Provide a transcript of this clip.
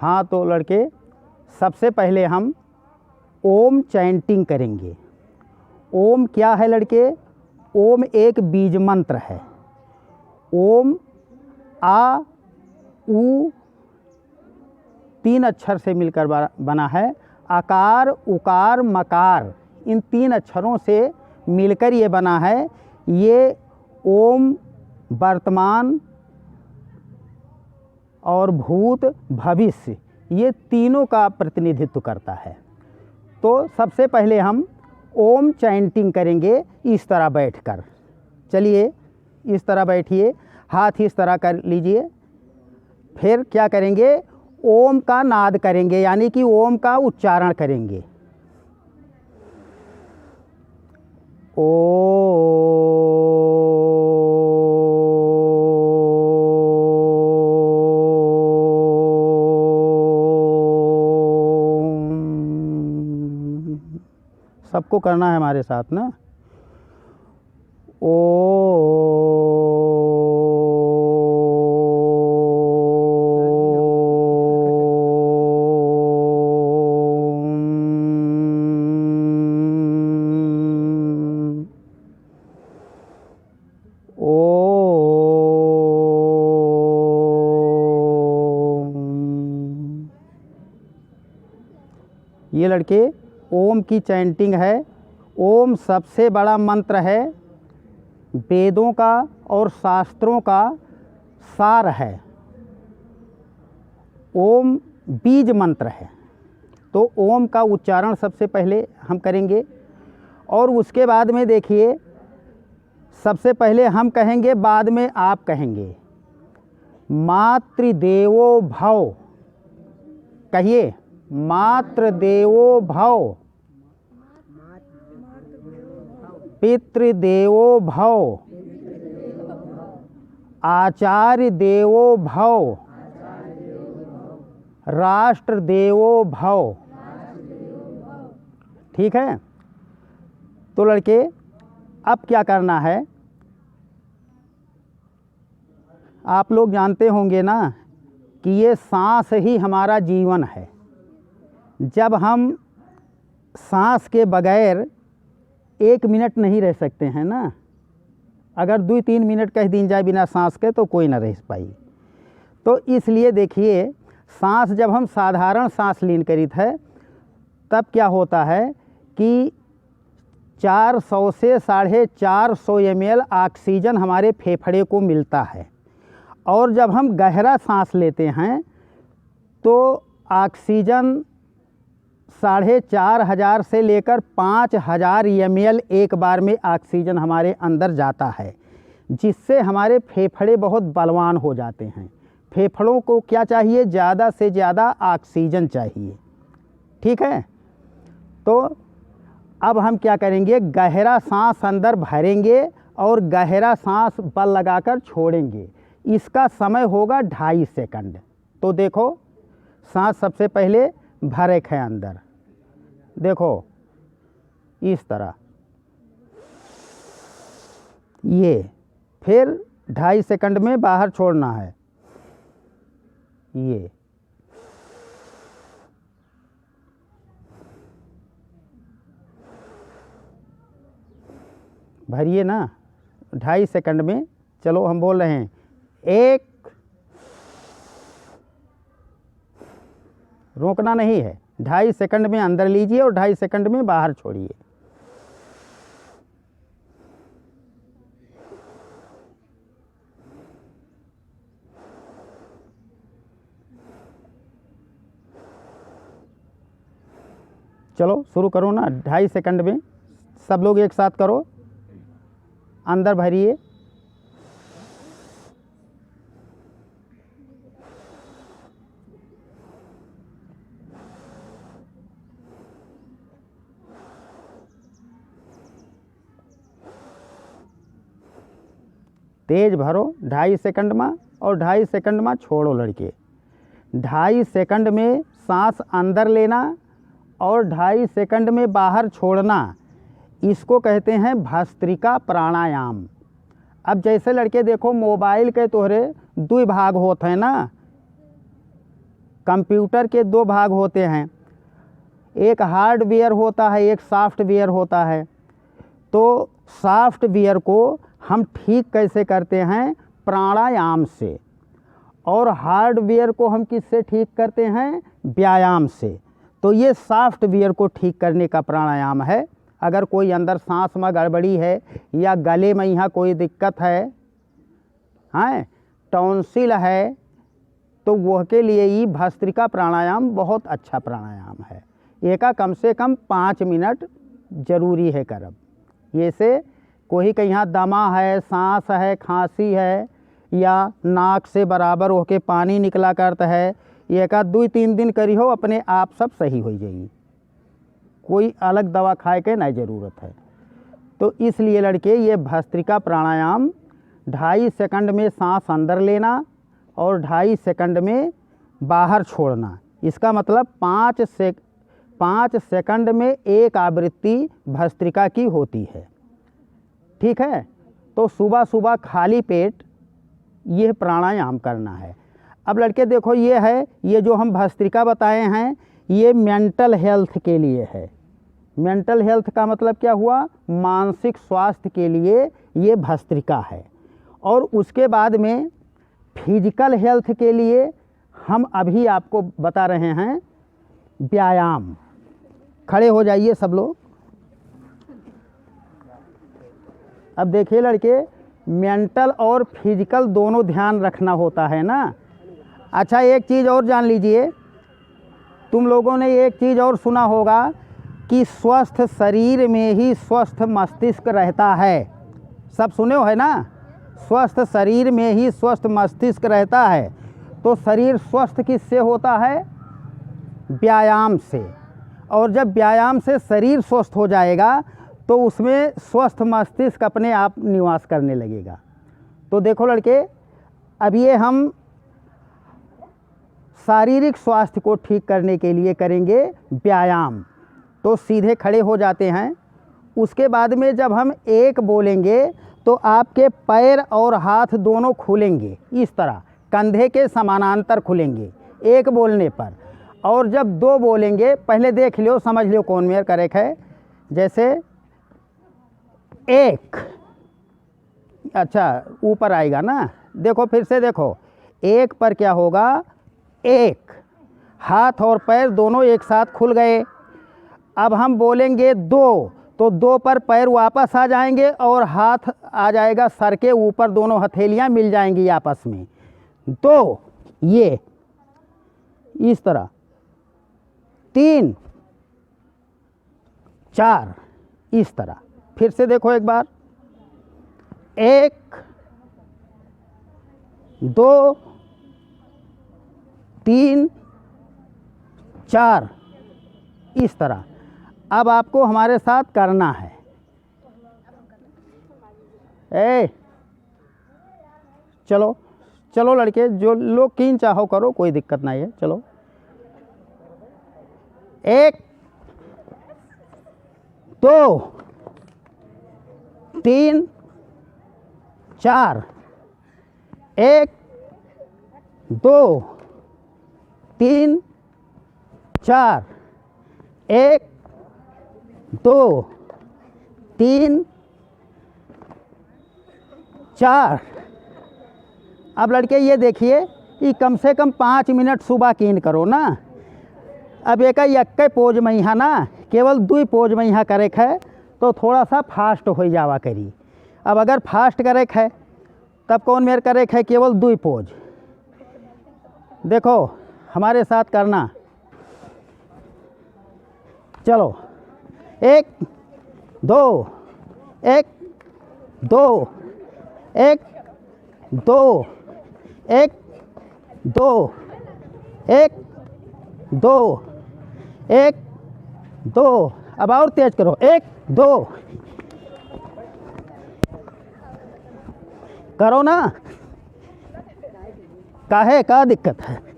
हाँ, तो लड़के सबसे पहले हम ओम चैंटिंग करेंगे। ओम क्या है लड़के? ओम एक बीज मंत्र है। ओम आ उ 3 अक्षर से मिलकर बना है। आकार, उकार, मकार, इन 3 अक्षरों से मिलकर ये बना है। ये ओम वर्तमान और भूत, भविष्य, ये तीनों का प्रतिनिधित्व करता है। तो सबसे पहले हम ओम चैंटिंग करेंगे इस तरह बैठकर। चलिए इस तरह बैठिए, हाथ इस तरह कर लीजिए। फिर क्या करेंगे? ओम का नाद करेंगे, यानी कि ओम का उच्चारण करेंगे। सबको करना है हमारे साथ ना। ये लड़के ओम की चैंटिंग है। ओम सबसे बड़ा मंत्र है, वेदों का और शास्त्रों का सार है। ओम बीज मंत्र है। तो ओम का उच्चारण सबसे पहले हम करेंगे और उसके बाद में देखिए, सबसे पहले हम कहेंगे, बाद में आप कहेंगे। मातृदेवो भव, कहिए मातृदेवो भव, पितृदेवो भव, आचार्य देवो भव, राष्ट्र देवो भव। ठीक है। तो लड़के अब क्या करना है? आप लोग जानते होंगे ना कि ये सांस ही हमारा जीवन है। जब हम सांस के बगैर 1 मिनट नहीं रह सकते हैं ना। अगर 2-3 मिनट कह दी जाए बिना सांस के तो कोई ना रह पाई। तो इसलिए देखिए, सांस जब हम साधारण सांस लीन करीत है तब क्या होता है कि 400 से 450 ml ऑक्सीजन हमारे फेफड़े को मिलता है। और जब हम गहरा सांस लेते हैं तो ऑक्सीजन 4500 से लेकर 5000 ml एक बार में ऑक्सीजन हमारे अंदर जाता है, जिससे हमारे फेफड़े बहुत बलवान हो जाते हैं। फेफड़ों को क्या चाहिए? ज़्यादा से ज़्यादा ऑक्सीजन चाहिए। ठीक है। तो अब हम क्या करेंगे? गहरा सांस अंदर भरेंगे और गहरा सांस बल लगाकर छोड़ेंगे। इसका समय होगा 2.5 सेकंड। तो देखो, सांस सबसे पहले भरे है अंदर, देखो इस तरह, ये फिर 2.5 सेकंड में बाहर छोड़ना है। ये भरिए ना 2.5 सेकंड में। चलो हम बोल रहे हैं 1, रोकना नहीं है। 2.5 सेकंड में अंदर लीजिए और 2.5 सेकंड में बाहर छोड़िए। चलो शुरू करो ना। 2.5 सेकंड में सब लोग एक साथ करो। अंदर भरिए, तेज भरो 2.5 सेकंड में और 2.5 सेकंड में छोड़ो लड़के। 2.5 सेकंड में सांस अंदर लेना और 2.5 सेकंड में बाहर छोड़ना, इसको कहते हैं भस्त्रिका प्राणायाम। अब जैसे लड़के देखो, मोबाइल के तोहरे 2 भाग होते हैं ना, कंप्यूटर के दो भाग होते हैं, एक हार्डवेयर होता है, एक सॉफ्टवेयर होता है। तो सॉफ्टवेयर को हम ठीक कैसे करते हैं? प्राणायाम से। और हार्डवेयर को हम किससे ठीक करते हैं? व्यायाम से। तो ये सॉफ्टवेयर को ठीक करने का प्राणायाम है। अगर कोई अंदर सांस में गड़बड़ी है या गले में यहाँ कोई दिक्कत है, टॉन्सिल है, तो वह के लिए ही भस्त्रिका प्राणायाम बहुत अच्छा प्राणायाम है। एका कम से कम 5 मिनट जरूरी है करब। ये से कोई के यहाँ दमा है, सांस है, खांसी है या नाक से बराबर होके पानी निकला करता है, एक 2-3 दिन करी हो, अपने आप सब सही हो जाएगी। कोई अलग दवा खाए के नहीं ज़रूरत है। तो इसलिए लड़के ये भस्त्रिका प्राणायाम 2.5 सेकंड में सांस अंदर लेना और 2.5 सेकंड में बाहर छोड़ना। इसका मतलब 5 सेकंड में एक आवृत्ति भस्त्रिका की होती है। ठीक है। तो सुबह सुबह खाली पेट यह प्राणायाम करना है। अब लड़के देखो, ये है, ये जो हम भस्त्रिका बताए हैं, ये मेंटल हेल्थ के लिए है। मेंटल हेल्थ का मतलब क्या हुआ? मानसिक स्वास्थ्य के लिए ये भस्त्रिका है। और उसके बाद में फिजिकल हेल्थ के लिए हम अभी आपको बता रहे हैं व्यायाम। खड़े हो जाइए सब लोग। अब देखिए लड़के, मेंटल और फिजिकल दोनों ध्यान रखना होता है ना। अच्छा, एक चीज़ और जान लीजिए, तुम लोगों ने एक चीज़ और सुना होगा कि स्वस्थ शरीर में ही स्वस्थ मस्तिष्क रहता है। सब सुने हो है ना? स्वस्थ शरीर में ही स्वस्थ मस्तिष्क रहता है। तो शरीर स्वस्थ किससे होता है? व्यायाम से। और जब व्यायाम से शरीर स्वस्थ हो जाएगा तो उसमें स्वस्थ मस्तिष्क अपने आप निवास करने लगेगा। तो देखो लड़के, अब ये हम शारीरिक स्वास्थ्य को ठीक करने के लिए करेंगे व्यायाम। तो सीधे खड़े हो जाते हैं। उसके बाद में जब हम एक बोलेंगे तो आपके पैर और हाथ दोनों खुलेंगे, इस तरह कंधे के समानांतर खुलेंगे एक बोलने पर। और जब 2 बोलेंगे, पहले देख लो, समझ लो कौन मेयर करेक्ट है। जैसे एक, अच्छा ऊपर आएगा ना, देखो फिर से देखो, एक पर क्या होगा? एक, हाथ और पैर दोनों एक साथ खुल गए। अब हम बोलेंगे 2, तो 2 पर पैर वापस आ जाएंगे और हाथ आ जाएगा सर के ऊपर, दोनों हथेलियां मिल जाएंगी आपस में। 2, ये इस तरह। 3, 4 इस तरह। फिर से देखो एक बार, 1, 2, 3, 4 इस तरह। अब आपको हमारे साथ करना है। चलो चलो लड़के, जो लोग कीन चाहो करो, कोई दिक्कत नहीं है। चलो, 1, 2, 3, 4, 1, 2, 3, 4, 1, 2, 3, 4। अब लड़के ये देखिए कि कम से कम 5 मिनट सुबह कीन करो ना। अब एक पोज में यहाँ ना, केवल 2 पोज में यहाँ करे है, तो थोड़ा सा फास्ट हो जावा करी। अब अगर फास्ट करे है तब कौन मेर करे है? केवल 2 पोज। देखो हमारे साथ करना। चलो, 1, 2, 1, 2, 1, 2, 1, 2, 1, 2, 1, 2। अब और तेज करो, 1, 2 करो ना। काहे का दिक्कत है?